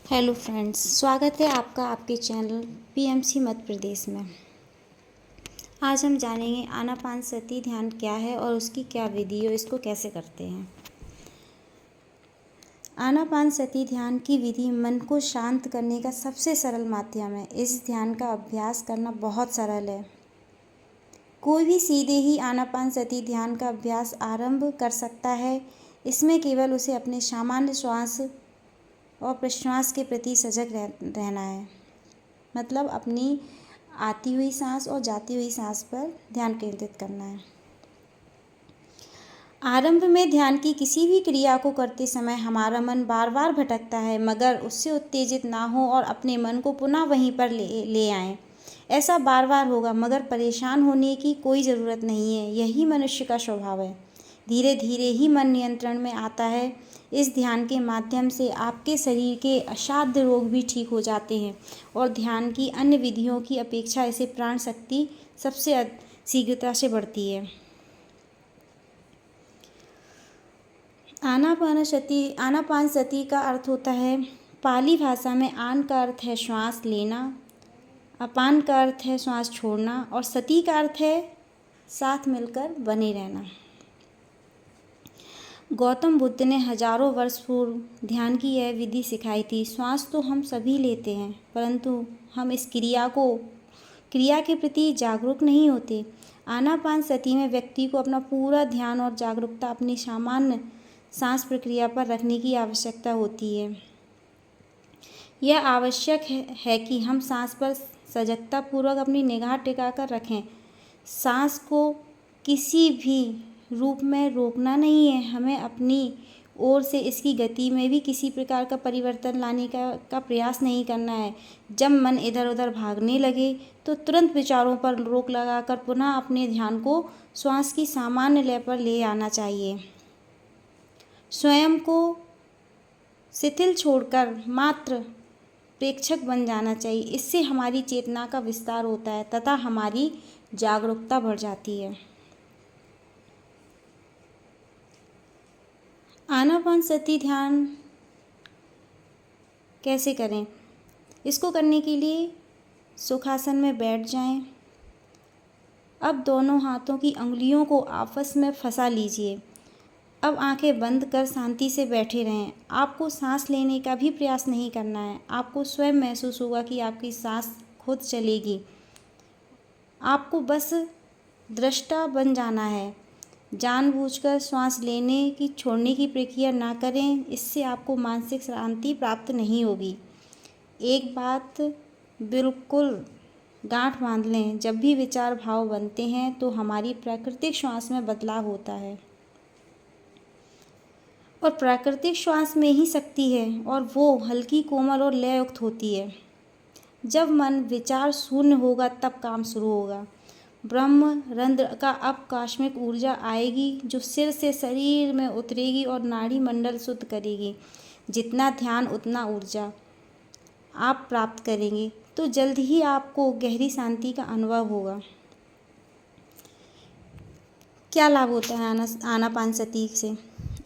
Hello friends, स्वागत है आपका आपके चैनल पीएमसी मध्य प्रदेश में। आज हम जानेंगे आनापानसती ध्यान क्या है और उसकी क्या विधि है, इसको कैसे करते हैं। आनापानसती ध्यान की विधि मन को शांत करने का सबसे सरल माध्यम है। इस ध्यान का अभ्यास करना बहुत सरल है। कोई भी सीधे ही आनापानसती ध्यान का अभ्यास आरंभ कर सकता है। इसमें केवल उसे अपने सामान्य श्वास और प्रश्वास के प्रति सजग रहना है। मतलब अपनी आती हुई सांस और जाती हुई सांस पर ध्यान केंद्रित करना है। आरंभ में ध्यान की किसी भी क्रिया को करते समय हमारा मन बार बार भटकता है, मगर उससे उत्तेजित ना हो और अपने मन को पुनः वहीं पर ले आएं। ऐसा बार बार होगा, मगर परेशान होने की कोई ज़रूरत नहीं है। यही मनुष्य का स्वभाव है। धीरे धीरे ही मन नियंत्रण में आता है। इस ध्यान के माध्यम से आपके शरीर के असाध्य रोग भी ठीक हो जाते हैं और ध्यान की अन्य विधियों की अपेक्षा इसे प्राण शक्ति सबसे शीघ्रता से बढ़ती है। आनापानसती का अर्थ होता है, पाली भाषा में आन का अर्थ है श्वास लेना, अपान का अर्थ है श्वास छोड़ना और सती का अर्थ है साथ मिलकर बने रहना। गौतम बुद्ध ने हजारों वर्ष पूर्व ध्यान की यह विधि सिखाई थी। श्वास तो हम सभी लेते हैं, परंतु हम इस क्रिया के प्रति जागरूक नहीं होते। आनापानसती में व्यक्ति को अपना पूरा ध्यान और जागरूकता अपनी सामान्य सांस प्रक्रिया पर रखने की आवश्यकता होती है। यह आवश्यक है कि हम सांस पर सजगता पूर्वक अपनी निगाह टिकाकर रखें। सांस को किसी भी रूप में रोकना नहीं है। हमें अपनी ओर से इसकी गति में भी किसी प्रकार का परिवर्तन लाने का प्रयास नहीं करना है। जब मन इधर उधर भागने लगे तो तुरंत विचारों पर रोक लगाकर पुनः अपने ध्यान को श्वास की सामान्य लय पर ले आना चाहिए। स्वयं को शिथिल छोड़कर मात्र प्रेक्षक बन जाना चाहिए। इससे हमारी चेतना का विस्तार होता है तथा हमारी जागरूकता बढ़ जाती है। आनापानसती ध्यान कैसे करें? इसको करने के लिए सुखासन में बैठ जाएं। अब दोनों हाथों की अंगुलियों को आपस में फंसा लीजिए। अब आंखें बंद कर शांति से बैठे रहें। आपको सांस लेने का भी प्रयास नहीं करना है। आपको स्वयं महसूस होगा कि आपकी सांस खुद चलेगी। आपको बस दृष्टा बन जाना है। जानबूझकर श्वास लेने की छोड़ने की प्रक्रिया ना करें, इससे आपको मानसिक शांति प्राप्त नहीं होगी। एक बात बिल्कुल गांठ बांध लें, जब भी विचार भाव बनते हैं तो हमारी प्राकृतिक श्वास में बदलाव होता है और प्राकृतिक श्वास में ही शक्ति है और वो हल्की, कोमल और लययुक्त होती है। जब मन विचार शून्य होगा तब काम शुरू होगा। ब्रह्म रंध्र का अब कॉस्मिक ऊर्जा आएगी जो सिर से शरीर में उतरेगी और नाड़ी मंडल शुद्ध करेगी। जितना ध्यान उतना ऊर्जा आप प्राप्त करेंगे, तो जल्द ही आपको गहरी शांति का अनुभव होगा। क्या लाभ होता है आनापानसती से?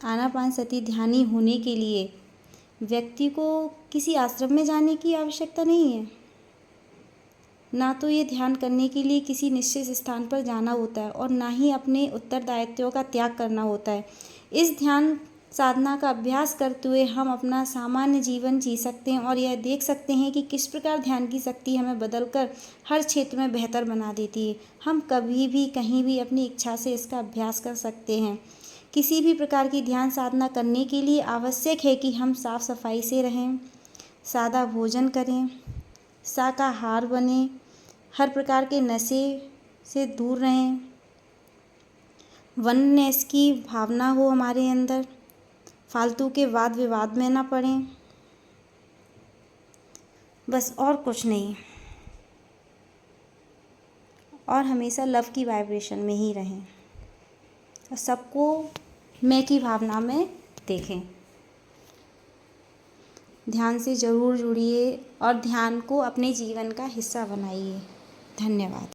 आनापानसती ध्यानी होने के लिए व्यक्ति को किसी आश्रम में जाने की आवश्यकता नहीं है, ना तो ये ध्यान करने के लिए किसी निश्चित स्थान पर जाना होता है और ना ही अपने उत्तरदायित्वों का त्याग करना होता है। इस ध्यान साधना का अभ्यास करते हुए हम अपना सामान्य जीवन जी सकते हैं और यह देख सकते हैं कि किस प्रकार ध्यान की शक्ति हमें बदलकर हर क्षेत्र में बेहतर बना देती है। हम कभी भी कहीं भी अपनी इच्छा से इसका अभ्यास कर सकते हैं। किसी भी प्रकार की ध्यान साधना करने के लिए आवश्यक है कि हम साफ सफाई से रहें, सादा भोजन करें, शाकाहार बने, हर प्रकार के नशे से दूर रहें, वननेस की भावना हो हमारे अंदर, फालतू के वाद विवाद में ना पड़ें, बस और कुछ नहीं। और हमेशा लव की वाइब्रेशन में ही रहें और सबको मैं की भावना में देखें। ध्यान से ज़रूर जुड़िए और ध्यान को अपने जीवन का हिस्सा बनाइए। धन्यवाद।